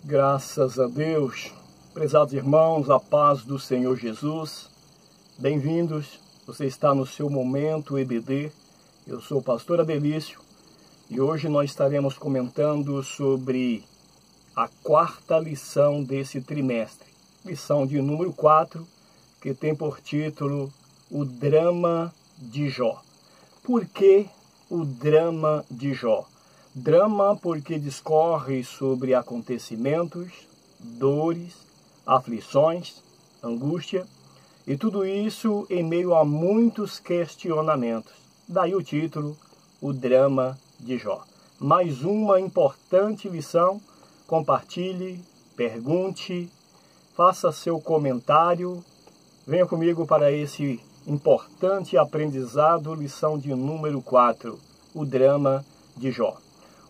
Graças a Deus, prezados irmãos, a paz do Senhor Jesus, bem-vindos, você está no seu Momento EBD, eu sou o pastor Adelício e hoje nós estaremos comentando sobre a quarta lição desse trimestre, lição de número 4, que tem por título O Drama de Jó. Por que o drama de Jó? Drama porque discorre sobre acontecimentos, dores, aflições, angústia, e tudo isso em meio a muitos questionamentos. Daí o título, O Drama de Jó. Mais uma importante lição, compartilhe, pergunte, faça seu comentário, venha comigo para esse importante aprendizado, lição de número 4, O Drama de Jó.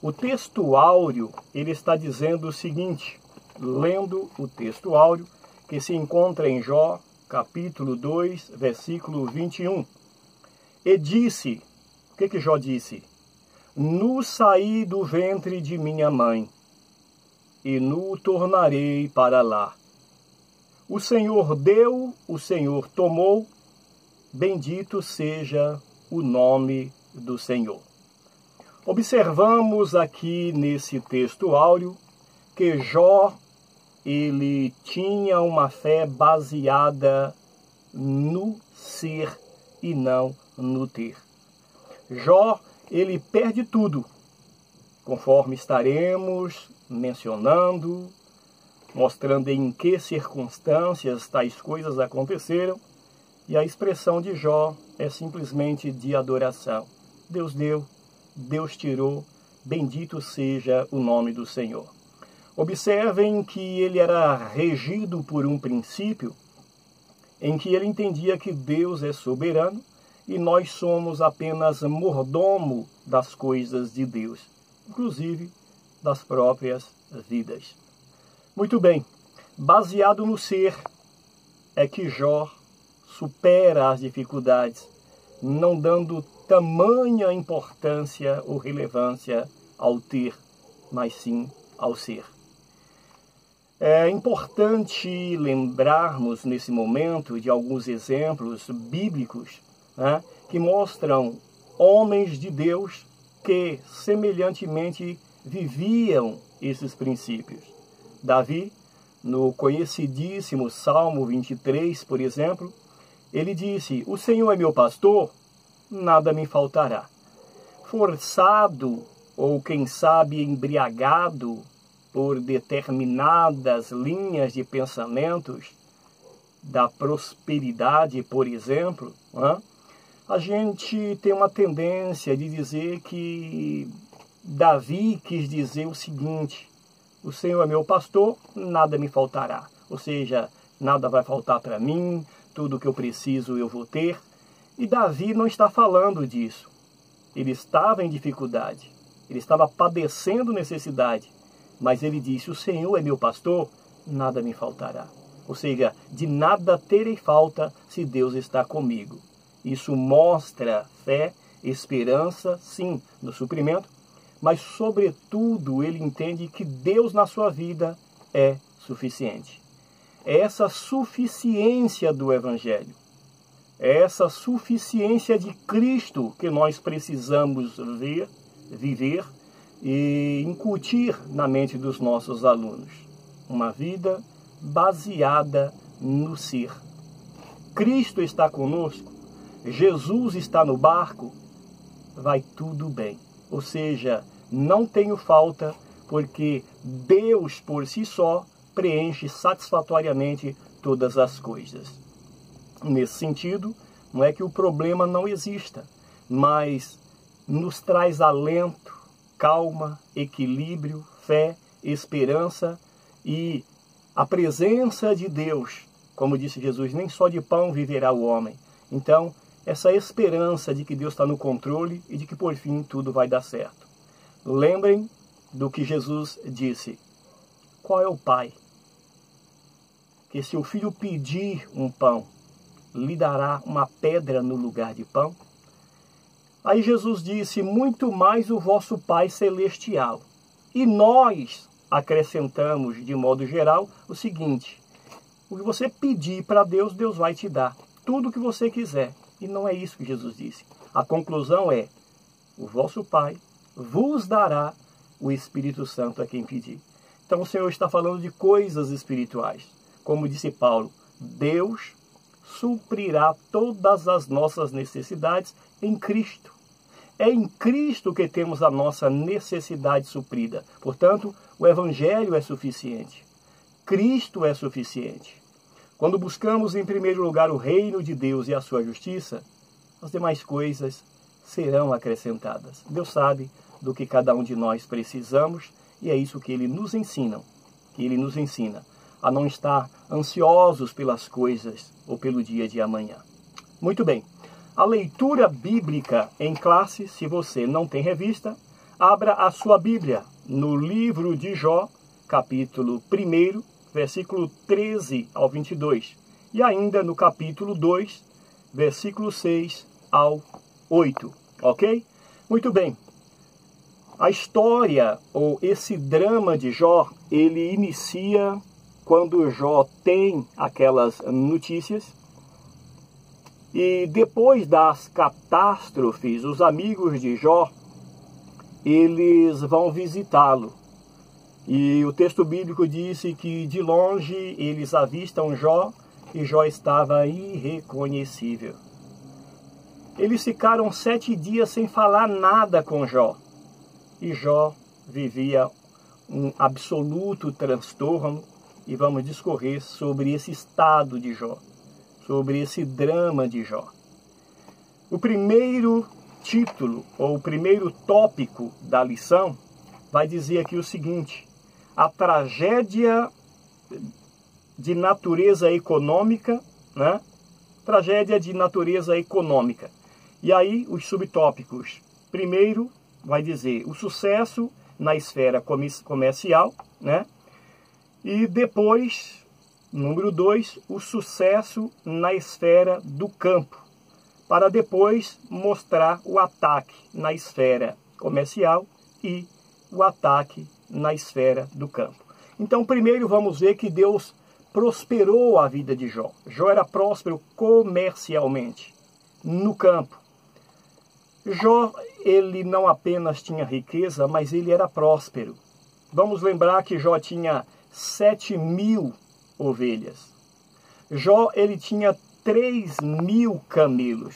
O texto áureo, ele está dizendo o seguinte, lendo o texto áureo, que se encontra em Jó, capítulo 2, versículo 21. E disse, o que Jó disse? Nu saí do ventre de minha mãe, e nu tornarei para lá. O Senhor deu, o Senhor tomou, bendito seja o nome do Senhor. Observamos aqui nesse texto áureo que Jó, ele tinha uma fé baseada no ser e não no ter. Jó, ele perde tudo, conforme estaremos mencionando, mostrando em que circunstâncias tais coisas aconteceram, e a expressão de Jó é simplesmente de adoração. Deus deu, Deus tirou, bendito seja o nome do Senhor. Observem que ele era regido por um princípio em que ele entendia que Deus é soberano e nós somos apenas mordomo das coisas de Deus, inclusive das próprias vidas. Muito bem, baseado no ser é que Jó supera as dificuldades, não dando tamanha importância ou relevância ao ter, mas sim ao ser. É importante lembrarmos nesse momento de alguns exemplos bíblicos, né, que mostram homens de Deus que semelhantemente viviam esses princípios. Davi, no conhecidíssimo Salmo 23, por exemplo, ele disse, o Senhor é meu pastor, nada me faltará. Forçado, ou quem sabe embriagado por determinadas linhas de pensamentos da prosperidade, por exemplo, a gente tem uma tendência de dizer que Davi quis dizer o seguinte, o Senhor é meu pastor, nada me faltará. Ou seja, nada vai faltar para mim, tudo que eu preciso eu vou ter. E Davi não está falando disso. Ele estava em dificuldade, ele estava padecendo necessidade, mas ele disse, o Senhor é meu pastor, nada me faltará. Ou seja, de nada terei falta se Deus está comigo. Isso mostra fé, esperança, sim, no suprimento, mas sobretudo ele entende que Deus na sua vida é suficiente. É essa suficiência do Evangelho, é essa suficiência de Cristo que nós precisamos viver e incutir na mente dos nossos alunos. Uma vida baseada no ser. Cristo está conosco, Jesus está no barco, vai tudo bem. Ou seja, não tenho falta, porque Deus por si só preenche satisfatoriamente todas as coisas. Nesse sentido, não é que o problema não exista, mas nos traz alento, calma, equilíbrio, fé, esperança e a presença de Deus. Como disse Jesus, nem só de pão viverá o homem. Então, essa esperança de que Deus está no controle e de que por fim tudo vai dar certo. Lembrem do que Jesus disse. Qual é o pai que se o filho pedir um pão, lhe dará uma pedra no lugar de pão? Aí Jesus disse, muito mais o vosso Pai Celestial. E nós acrescentamos, de modo geral, o seguinte: o que você pedir para Deus, Deus vai te dar. Tudo o que você quiser. E não é isso que Jesus disse. A conclusão é: o vosso Pai vos dará o Espírito Santo a quem pedir. Então o Senhor está falando de coisas espirituais. Como disse Paulo, Deus suprirá todas as nossas necessidades em Cristo. É em Cristo que temos a nossa necessidade suprida. Portanto, o Evangelho é suficiente. Cristo é suficiente. Quando buscamos em primeiro lugar o reino de Deus e a sua justiça, as demais coisas serão acrescentadas. Deus sabe do que cada um de nós precisamos e é isso que Ele nos ensina. A não estar ansiosos pelas coisas ou pelo dia de amanhã. Muito bem. A leitura bíblica em classe, se você não tem revista, abra a sua Bíblia no livro de Jó, capítulo 1, versículo 13 ao 22. E ainda no capítulo 2, versículo 6 ao 8. Ok? Muito bem. A história, ou esse drama de Jó, ele inicia quando Jó tem aquelas notícias. E depois das catástrofes, os amigos de Jó, eles vão visitá-lo. E o texto bíblico disse que de longe eles avistam Jó e Jó estava irreconhecível. Eles ficaram 7 dias sem falar nada com Jó. E Jó vivia um absoluto transtorno. E vamos discorrer sobre esse estado de Jó, sobre esse drama de Jó. O primeiro título, ou o primeiro tópico da lição, vai dizer aqui o seguinte: a tragédia de natureza econômica, né? Tragédia de natureza econômica. E aí os subtópicos. Primeiro vai dizer o sucesso na esfera comercial, né? E depois, número 2, o sucesso na esfera do campo, para depois mostrar o ataque na esfera comercial e o ataque na esfera do campo. Então, primeiro vamos ver que Deus prosperou a vida de Jó. Jó era próspero comercialmente, no campo. Jó, ele não apenas tinha riqueza, mas ele era próspero. Vamos lembrar que Jó tinha 7.000 ovelhas. Jó, ele tinha 3.000 camelos.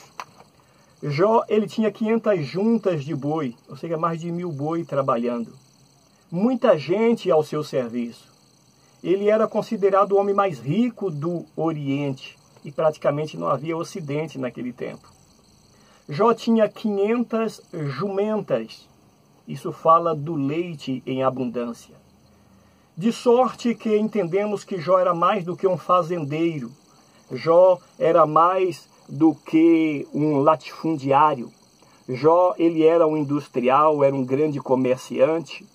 Jó, ele tinha 500 juntas de boi, ou seja, mais de 1.000 boi trabalhando. Muita gente ao seu serviço. Ele era considerado o homem mais rico do Oriente e praticamente não havia Ocidente naquele tempo. Jó tinha 500 jumentas. Isso fala do leite em abundância. De sorte que entendemos que Jó era mais do que um fazendeiro. Jó era mais do que um latifundiário. Jó, ele era um industrial, era um grande comerciante.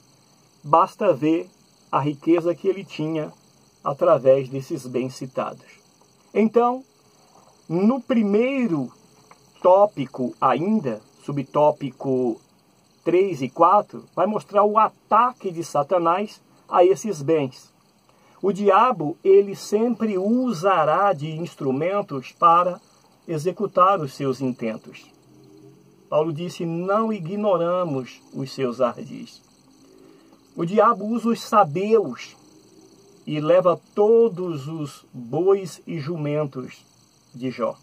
Basta ver a riqueza que ele tinha através desses bens citados. Então, no primeiro tópico ainda, subtópico 3 e 4, vai mostrar o ataque de Satanás a esses bens. O diabo, ele sempre usará de instrumentos para executar os seus intentos. Paulo disse, não ignoramos os seus ardis. O diabo usa os sabeus e leva todos os bois e jumentos de Jó.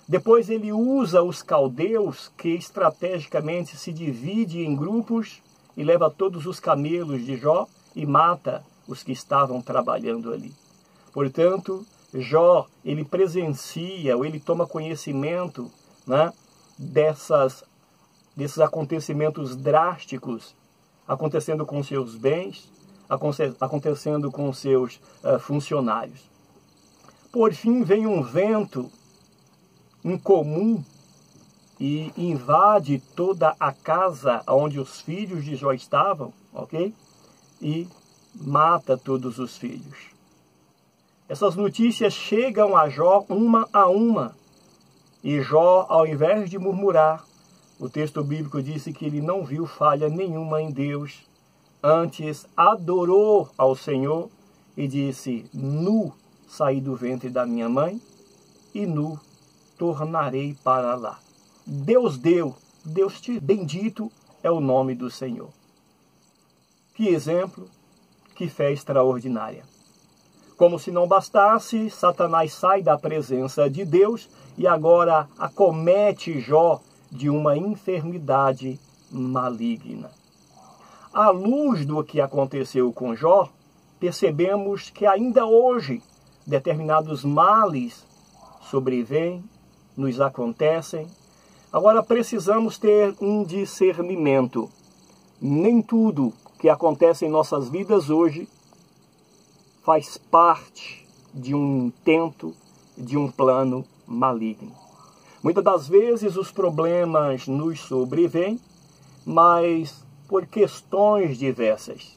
Depois ele usa os caldeus, que estrategicamente se divide em grupos e leva todos os camelos de Jó e mata os que estavam trabalhando ali. Portanto, Jó, ele presencia, ou ele toma conhecimento, né, desses acontecimentos drásticos acontecendo com seus bens, acontecendo com seus funcionários. Por fim, vem um vento incomum e invade toda a casa onde os filhos de Jó estavam, ok? E mata todos os filhos. Essas notícias chegam a Jó uma a uma. E Jó, ao invés de murmurar, o texto bíblico disse que ele não viu falha nenhuma em Deus, Antes adorou ao Senhor e disse: nu saí do ventre da minha mãe e nu tornarei para lá. Deus deu, Deus te bendito é o nome do Senhor. Que exemplo, que fé extraordinária. Como se não bastasse, Satanás sai da presença de Deus e agora acomete Jó de uma enfermidade maligna. À luz do que aconteceu com Jó, percebemos que ainda hoje determinados males sobrevêm, nos acontecem. Agora precisamos ter um discernimento. Nem tudo que acontece em nossas vidas hoje faz parte de um intento, de um plano maligno. Muitas das vezes os problemas nos sobrevêm, mas por questões diversas.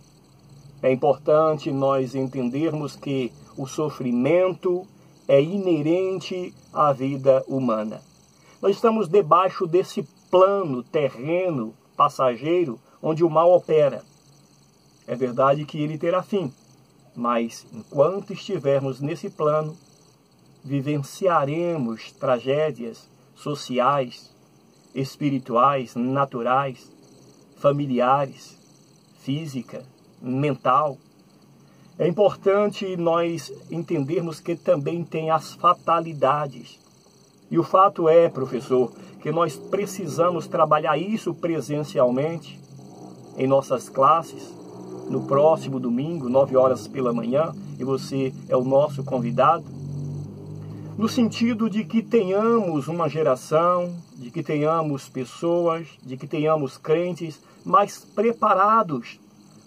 É importante nós entendermos que o sofrimento é inerente à vida humana. Nós estamos debaixo desse plano terreno, passageiro, onde o mal opera. É verdade que ele terá fim, mas enquanto estivermos nesse plano, vivenciaremos tragédias sociais, espirituais, naturais, familiares, física, mental. É importante nós entendermos que também tem as fatalidades. E o fato é, professor, que nós precisamos trabalhar isso presencialmente em nossas classes, no próximo domingo, 9 horas pela manhã, e você é o nosso convidado, no sentido de que tenhamos uma geração, de que tenhamos pessoas, de que tenhamos crentes mais preparados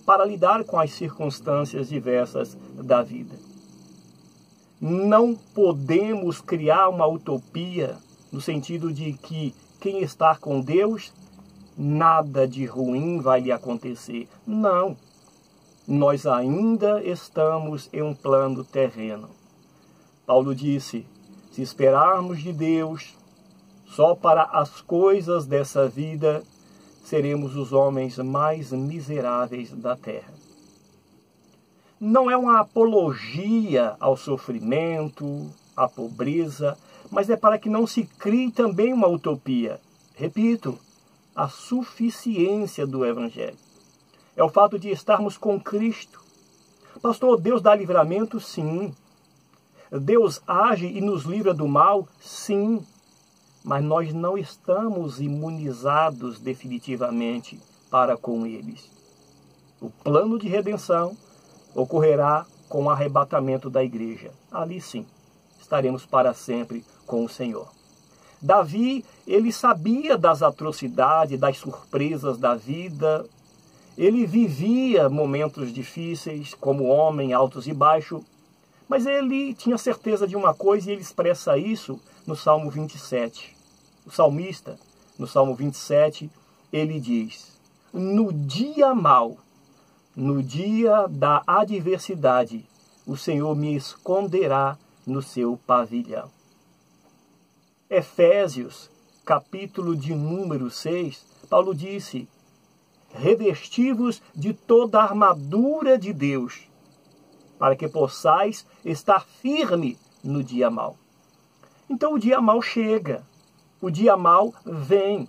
para lidar com as circunstâncias diversas da vida. Não podemos criar uma utopia no sentido de que quem está com Deus, nada de ruim vai lhe acontecer. Não. Nós ainda estamos em um plano terreno. Paulo disse: se esperarmos de Deus só para as coisas dessa vida, seremos os homens mais miseráveis da terra. Não é uma apologia ao sofrimento, à pobreza, mas é para que não se crie também uma utopia. Repito, a suficiência do Evangelho. É o fato de estarmos com Cristo. Pastor, Deus dá livramento? Sim. Deus age e nos livra do mal? Sim. Mas nós não estamos imunizados definitivamente para com eles. O plano de redenção ocorrerá com o arrebatamento da igreja. Ali sim, estaremos para sempre com o Senhor. Davi, ele sabia das atrocidades, das surpresas da vida. Ele vivia momentos difíceis, como homem, altos e baixos. Mas ele tinha certeza de uma coisa e ele expressa isso no Salmo 27. O salmista, no Salmo 27, ele diz: no dia mau, no dia da adversidade, o Senhor me esconderá no seu pavilhão. Efésios, capítulo de número 6, Paulo disse: revesti-vos de toda a armadura de Deus, para que possais estar firme no dia mau. Então o dia mau chega, o dia mau vem.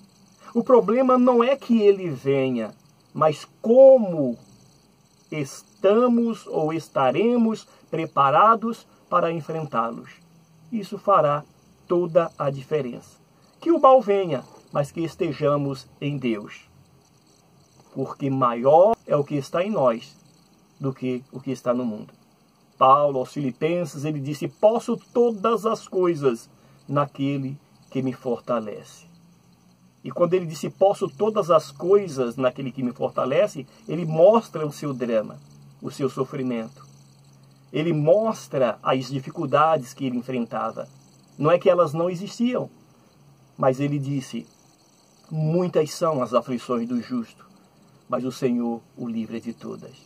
O problema não é que ele venha, mas como estamos ou estaremos preparados para enfrentá-los. Isso fará toda a diferença. Que o mal venha, mas que estejamos em Deus. Porque maior é o que está em nós do que o que está no mundo. Paulo, aos Filipenses, ele disse: posso todas as coisas naquele que me fortalece. E quando ele disse posso todas as coisas naquele que me fortalece, ele mostra o seu drama, o seu sofrimento. Ele mostra as dificuldades que ele enfrentava. Não é que elas não existiam, mas ele disse: muitas são as aflições do justo, mas o Senhor o livra de todas.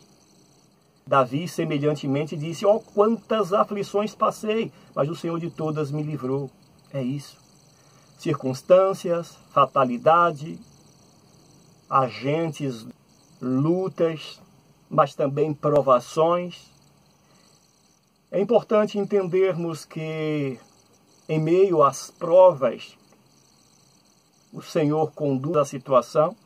Davi, semelhantemente, disse: ó, quantas aflições passei, mas o Senhor de todas me livrou. É isso. Circunstâncias, fatalidade, agentes, lutas, mas também provações. É importante entendermos que, em meio às provas, o Senhor conduz a situação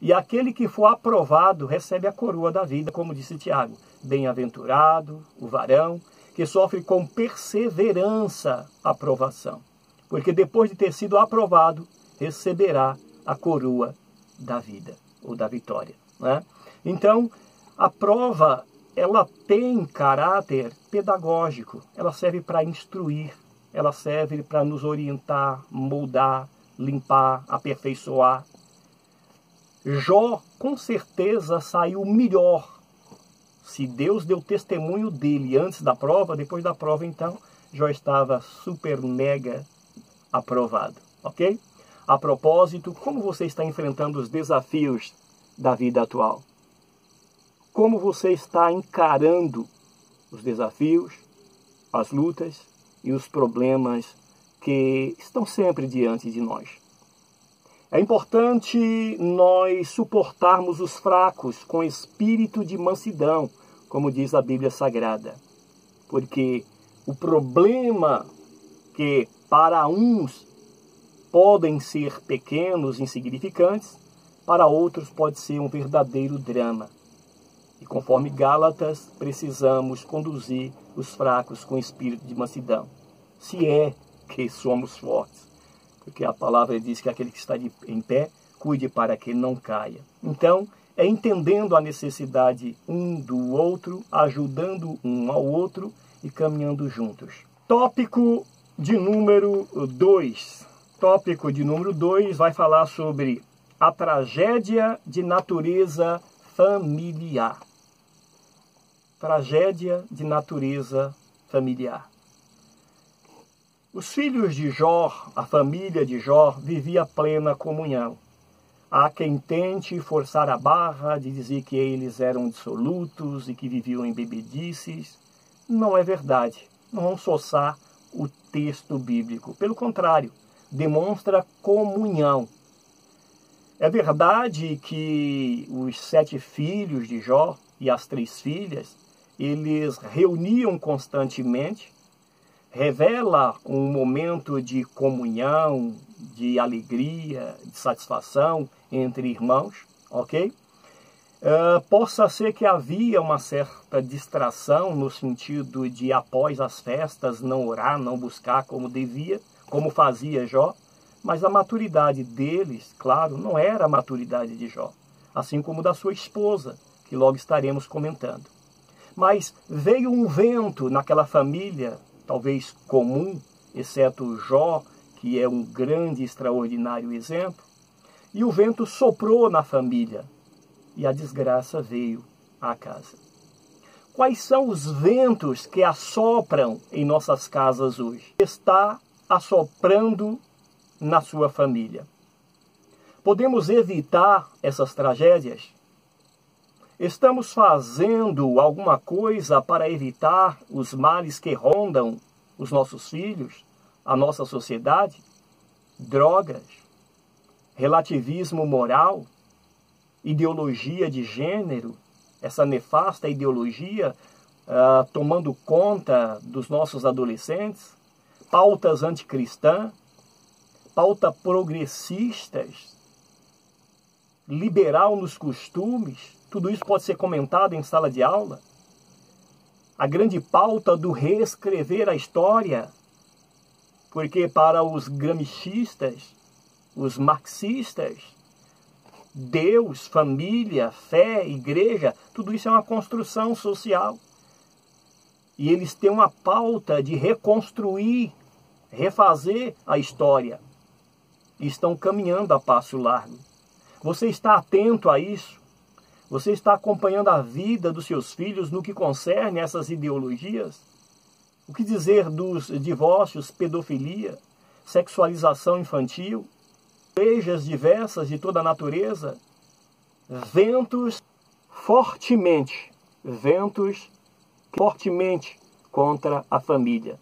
e aquele que for aprovado recebe a coroa da vida, como disse Tiago. Bem-aventurado o varão que sofre com perseverança a aprovação, porque depois de ter sido aprovado, receberá a coroa da vida ou da vitória, né? Então, a prova, ela tem caráter pedagógico, ela serve para instruir, ela serve para nos orientar, moldar, limpar, aperfeiçoar. Jó, com certeza, saiu melhor. Se Deus deu testemunho dele antes da prova, depois da prova, então, Jó estava super, mega aprovado, ok? A propósito, como você está enfrentando os desafios da vida atual? Como você está encarando os desafios, as lutas e os problemas que estão sempre diante de nós? É importante nós suportarmos os fracos com espírito de mansidão, como diz a Bíblia Sagrada. Porque o problema que para uns podem ser pequenos, insignificantes, para outros pode ser um verdadeiro drama. E conforme Gálatas, precisamos conduzir os fracos com espírito de mansidão. Se é que somos fortes. Porque a palavra diz que aquele que está em pé, cuide para que não caia. Então, é entendendo a necessidade um do outro, ajudando um ao outro e caminhando juntos. Tópico de número 2. Tópico de número 2 vai falar sobre a tragédia de natureza familiar. Tragédia de natureza familiar. Os filhos de Jó, a família de Jó, vivia plena comunhão. Há quem tente forçar a barra de dizer que eles eram dissolutos e que viviam em bebedices. Não é verdade. Não vamos soçar o texto bíblico. Pelo contrário, demonstra comunhão. É verdade que os 7 filhos de Jó e as 3 filhas, eles reuniam constantemente, revela um momento de comunhão, de alegria, de satisfação entre irmãos, ok? Possa ser que havia uma certa distração no sentido de, após as festas, não orar, não buscar como devia, como fazia Jó, mas a maturidade deles, claro, não era a maturidade de Jó, assim como da sua esposa, que logo estaremos comentando. Mas veio um vento naquela família, talvez comum, exceto Jó, que é um grande e extraordinário exemplo, e o vento soprou na família, e a desgraça veio à casa. Quais são os ventos que assopram em nossas casas hoje? Está assoprando na sua família. Podemos evitar essas tragédias? Estamos fazendo alguma coisa para evitar os males que rondam os nossos filhos, a nossa sociedade? Drogas, relativismo moral, ideologia de gênero, essa nefasta ideologia tomando conta dos nossos adolescentes, pautas anticristãs, pautas progressistas, liberal nos costumes. Tudo isso pode ser comentado em sala de aula. A grande pauta do reescrever a história, porque para os gramscistas, os marxistas, Deus, família, fé, igreja, tudo isso é uma construção social. E eles têm uma pauta de reconstruir, refazer a história. E estão caminhando a passo largo. Você está atento a isso? Você está acompanhando a vida dos seus filhos no que concerne essas ideologias? O que dizer dos divórcios, pedofilia, sexualização infantil, igrejas diversas de toda a natureza? Ventos fortemente contra a família.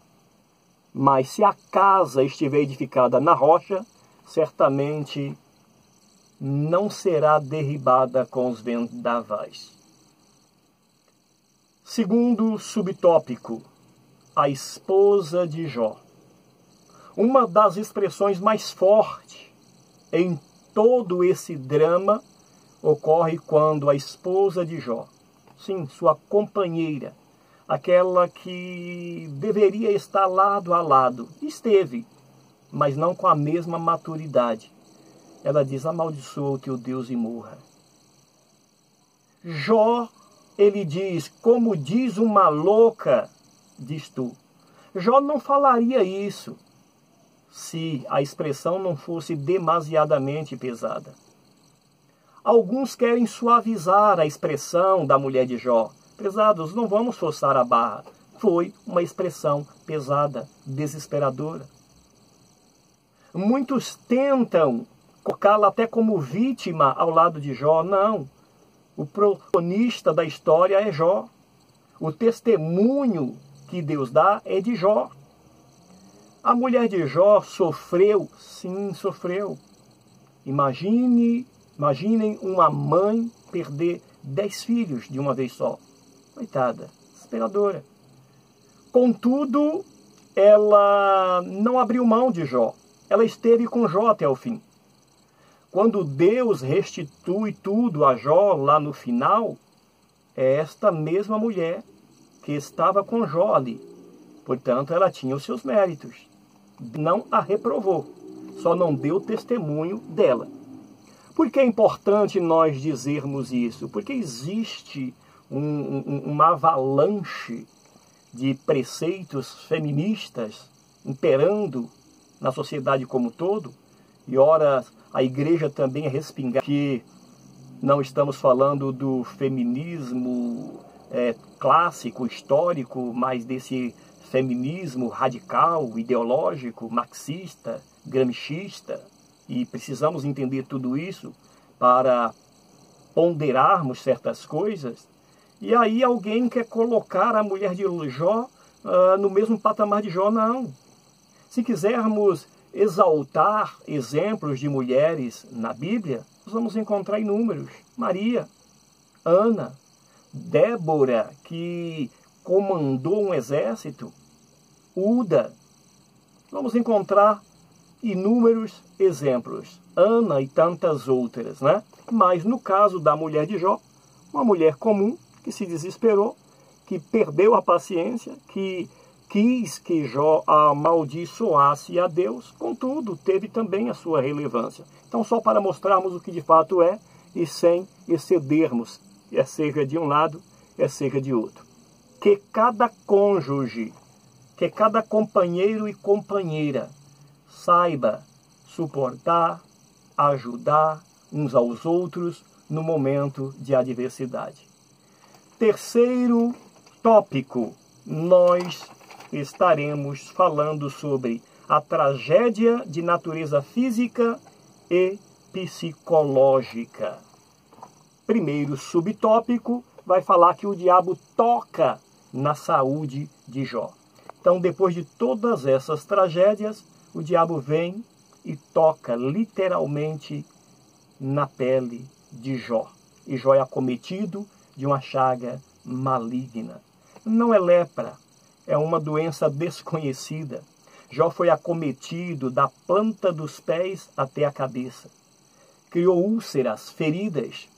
Mas se a casa estiver edificada na rocha, certamente não será derribada com os vendavais. Segundo subtópico, a esposa de Jó. Uma das expressões mais fortes em todo esse drama ocorre quando a esposa de Jó, sim, sua companheira, aquela que deveria estar lado a lado, esteve, mas não com a mesma maturidade. Ela diz: amaldiçoa o teu Deus e morra. Jó, ele diz: como diz uma louca, diz tu. Jó não falaria isso se a expressão não fosse demasiadamente pesada. Alguns querem suavizar a expressão da mulher de Jó. Pesados, não vamos forçar a barra. Foi uma expressão pesada, desesperadora. Muitos tentam colocá-la até como vítima ao lado de Jó. Não. O protagonista da história é Jó. O testemunho que Deus dá é de Jó. A mulher de Jó sofreu, sim, sofreu. Imaginem uma mãe perder 10 filhos de uma vez só. Coitada, desesperadora. Contudo, ela não abriu mão de Jó. Ela esteve com Jó até o fim. Quando Deus restitui tudo a Jó lá no final, é esta mesma mulher que estava com Jó ali. Portanto, ela tinha os seus méritos. Não a reprovou, só não deu testemunho dela. Por que é importante nós dizermos isso? Porque existe uma avalanche de preceitos feministas imperando na sociedade como um todo, e ora a igreja também é respingar que não estamos falando do feminismo clássico, histórico, mas desse feminismo radical, ideológico, marxista, gramscista, e precisamos entender tudo isso para ponderarmos certas coisas. E aí alguém quer colocar a mulher de Jó no mesmo patamar de Jó. Não. Se quisermos exaltar exemplos de mulheres na Bíblia, nós vamos encontrar inúmeros. Maria, Ana, Débora, que comandou um exército, Uda. Vamos encontrar inúmeros exemplos. Ana e tantas outras, né? Mas no caso da mulher de Jó, uma mulher comum que se desesperou, que perdeu a paciência, que quis que Jó amaldiçoasse a Deus, contudo, teve também a sua relevância. Então, só para mostrarmos o que de fato é, e sem excedermos, seja de um lado, seja de outro. Que cada cônjuge, que cada companheiro e companheira saiba suportar, ajudar uns aos outros no momento de adversidade. Terceiro tópico, nós estaremos falando sobre a tragédia de natureza física e psicológica. Primeiro subtópico vai falar que o diabo toca na saúde de Jó. Então, depois de todas essas tragédias, o diabo vem e toca literalmente na pele de Jó. E Jó é acometido de uma chaga maligna. Não é lepra, é uma doença desconhecida. Jó foi acometido da planta dos pés até a cabeça. Criou úlceras, feridas.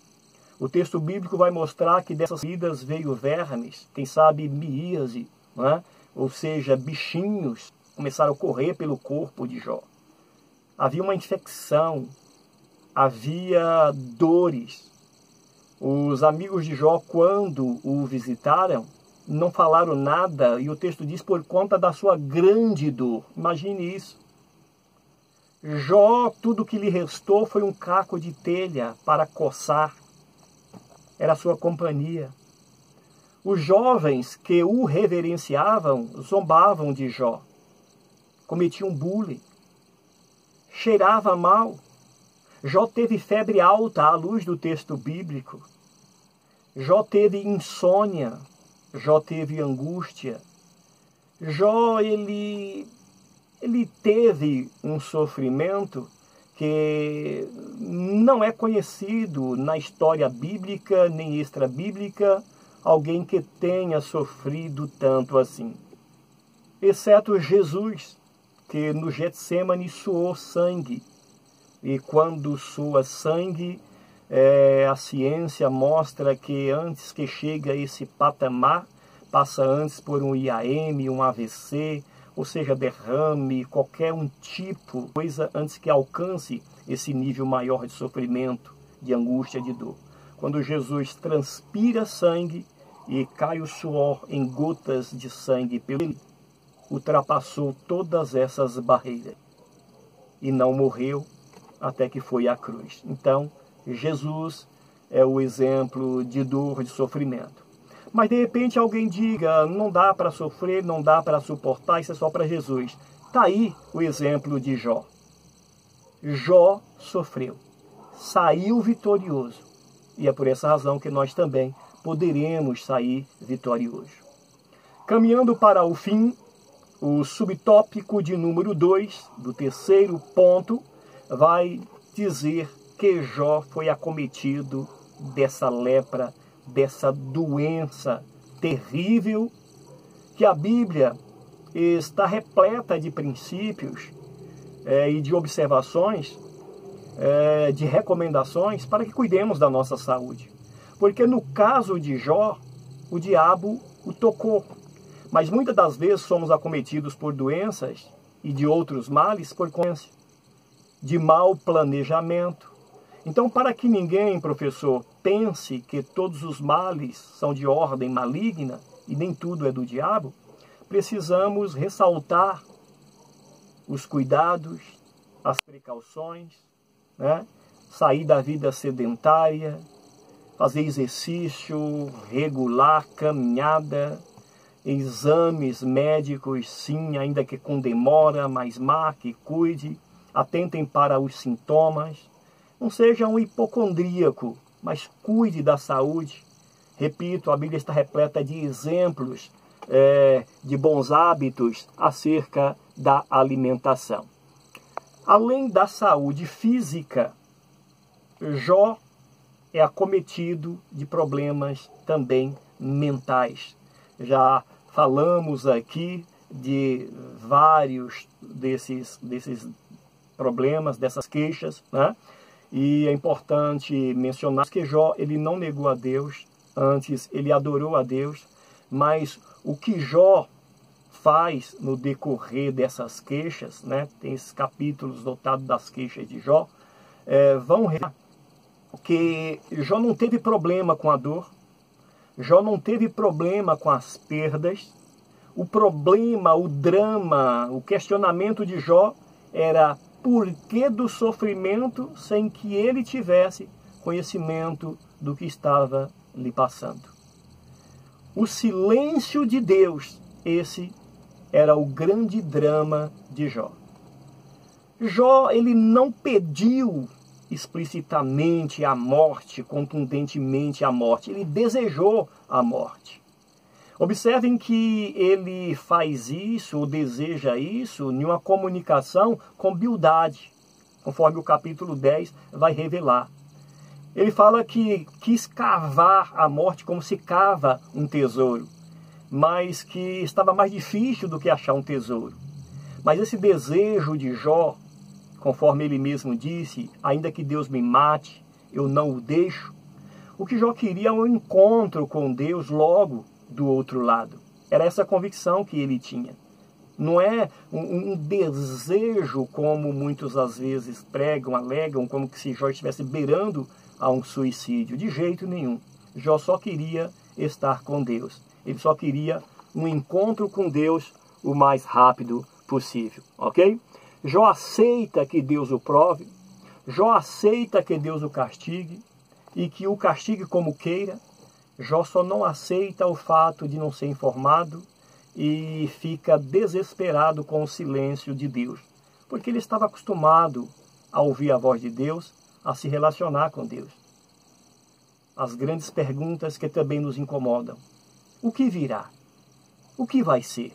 O texto bíblico vai mostrar que dessas feridas veio vermes, quem sabe miíase, não é? Ou seja, bichinhos começaram a correr pelo corpo de Jó. Havia uma infecção, havia dores. Os amigos de Jó, quando o visitaram, não falaram nada, e o texto diz por conta da sua grande dor. Imagine isso. Jó, tudo que lhe restou foi um caco de telha para coçar. Era a sua companhia. Os jovens que o reverenciavam zombavam de Jó. Cometiam bullying. Cheirava mal. Jó teve febre alta à luz do texto bíblico. Jó teve insônia. Jó teve angústia. Jó, ele teve um sofrimento que não é conhecido na história bíblica nem extra-bíblica. alguém que tenha sofrido tanto assim. Exceto Jesus, que no Getsemane suou sangue. E quando sua sangue, a ciência mostra que antes que chegue a esse patamar, passa antes por um IAM, um AVC, ou seja, derrame, qualquer tipo de coisa antes que alcance esse nível maior de sofrimento, de angústia, de dor. Quando Jesus transpira sangue e cai o suor em gotas de sangue pelo ele, ultrapassou todas essas barreiras e não morreu até que foi à cruz. Então, Jesus é o exemplo de dor, de sofrimento. Mas de repente alguém diga, não dá para sofrer, não dá para suportar, isso é só para Jesus. Está aí o exemplo de Jó. Jó sofreu, saiu vitorioso. E é por essa razão que nós também poderemos sair vitoriosos. Caminhando para o fim, o subtópico de número 2, do terceiro ponto, vai dizer que Jó foi acometido dessa lepra, dessa doença terrível, que a Bíblia está repleta de princípios e de observações, de recomendações para que cuidemos da nossa saúde. Porque no caso de Jó, o diabo o tocou. Mas muitas das vezes somos acometidos por doenças e de outros males por consequência de mau planejamento. Então, para que ninguém, professor, pense que todos os males são de ordem maligna e nem tudo é do diabo, precisamos ressaltar os cuidados, as precauções, né? Sair da vida sedentária, fazer exercício regular, caminhada, exames médicos, sim, ainda que com demora, mas marque, cuide, atentem para os sintomas. Não seja um hipocondríaco, mas cuide da saúde. Repito, a Bíblia está repleta de exemplos de bons hábitos acerca da alimentação. Além da saúde física, Jó é acometido de problemas também mentais. Já falamos aqui de vários desses problemas, dessas queixas, né? E é importante mencionar que Jó, ele não negou a Deus, antes ele adorou a Deus, mas o que Jó faz no decorrer dessas queixas, né? Tem esses capítulos dotados das queixas de Jó, vão revelar que Jó não teve problema com a dor, Jó não teve problema com as perdas. O problema, o drama, o questionamento de Jó era por que do sofrimento sem que ele tivesse conhecimento do que estava lhe passando. O silêncio de Deus, esse era o grande drama de Jó. Jó, ele não pediu explicitamente a morte, contundentemente a morte. Ele desejou a morte. Observem que ele faz isso, ou deseja isso, em uma comunicação com humildade, conforme o capítulo 10 vai revelar. Ele fala que quis cavar a morte como se cava um tesouro, mas que estava mais difícil do que achar um tesouro. Mas esse desejo de Jó, conforme ele mesmo disse, ainda que Deus me mate, eu não o deixo. O que Jó queria é um encontro com Deus logo do outro lado. Era essa convicção que ele tinha. Não é um desejo, como muitos às vezes pregam, alegam, como que se Jó estivesse beirando a um suicídio. De jeito nenhum. Jó só queria estar com Deus. Ele só queria um encontro com Deus o mais rápido possível. Ok? Jó aceita que Deus o prove, Jó aceita que Deus o castigue, e que o castigue como queira. Jó só não aceita o fato de não ser informado e fica desesperado com o silêncio de Deus, porque ele estava acostumado a ouvir a voz de Deus, a se relacionar com Deus. As grandes perguntas que também nos incomodam. O que virá? O que vai ser?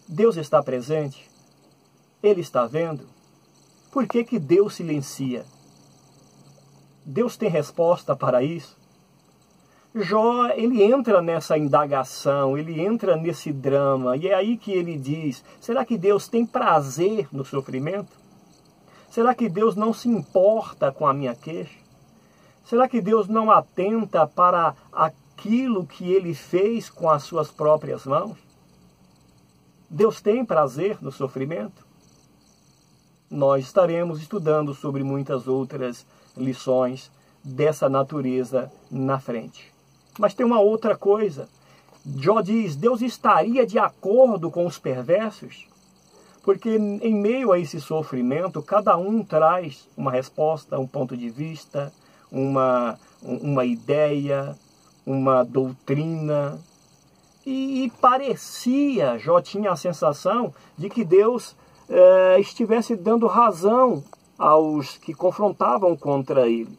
Deus está presente? Ele está vendo? Por que que Deus silencia? Deus tem resposta para isso? Jó, ele entra nessa indagação, ele entra nesse drama, e é aí que ele diz, será que Deus tem prazer no sofrimento? Será que Deus não se importa com a minha queixa? Será que Deus não atenta para aquilo que ele fez com as suas próprias mãos? Deus tem prazer no sofrimento? Nós estaremos estudando sobre muitas outras lições dessa natureza na frente. Mas tem uma outra coisa. Jó diz, Deus estaria de acordo com os perversos? Porque em meio a esse sofrimento, cada um traz uma resposta, um ponto de vista, uma ideia, uma doutrina. E parecia, Jó tinha a sensação de que Deus estivesse dando razão aos que confrontavam contra ele.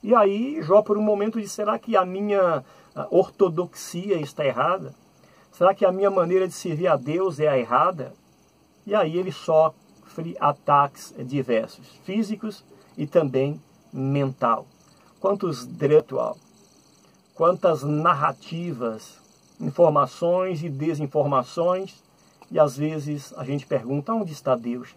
E aí, Jó, por um momento, disse, será que a minha ortodoxia está errada? Será que a minha maneira de servir a Deus é a errada? E aí ele sofre ataques diversos, físicos e também mental. Quantas narrativas, informações e desinformações, e às vezes a gente pergunta, onde está Deus?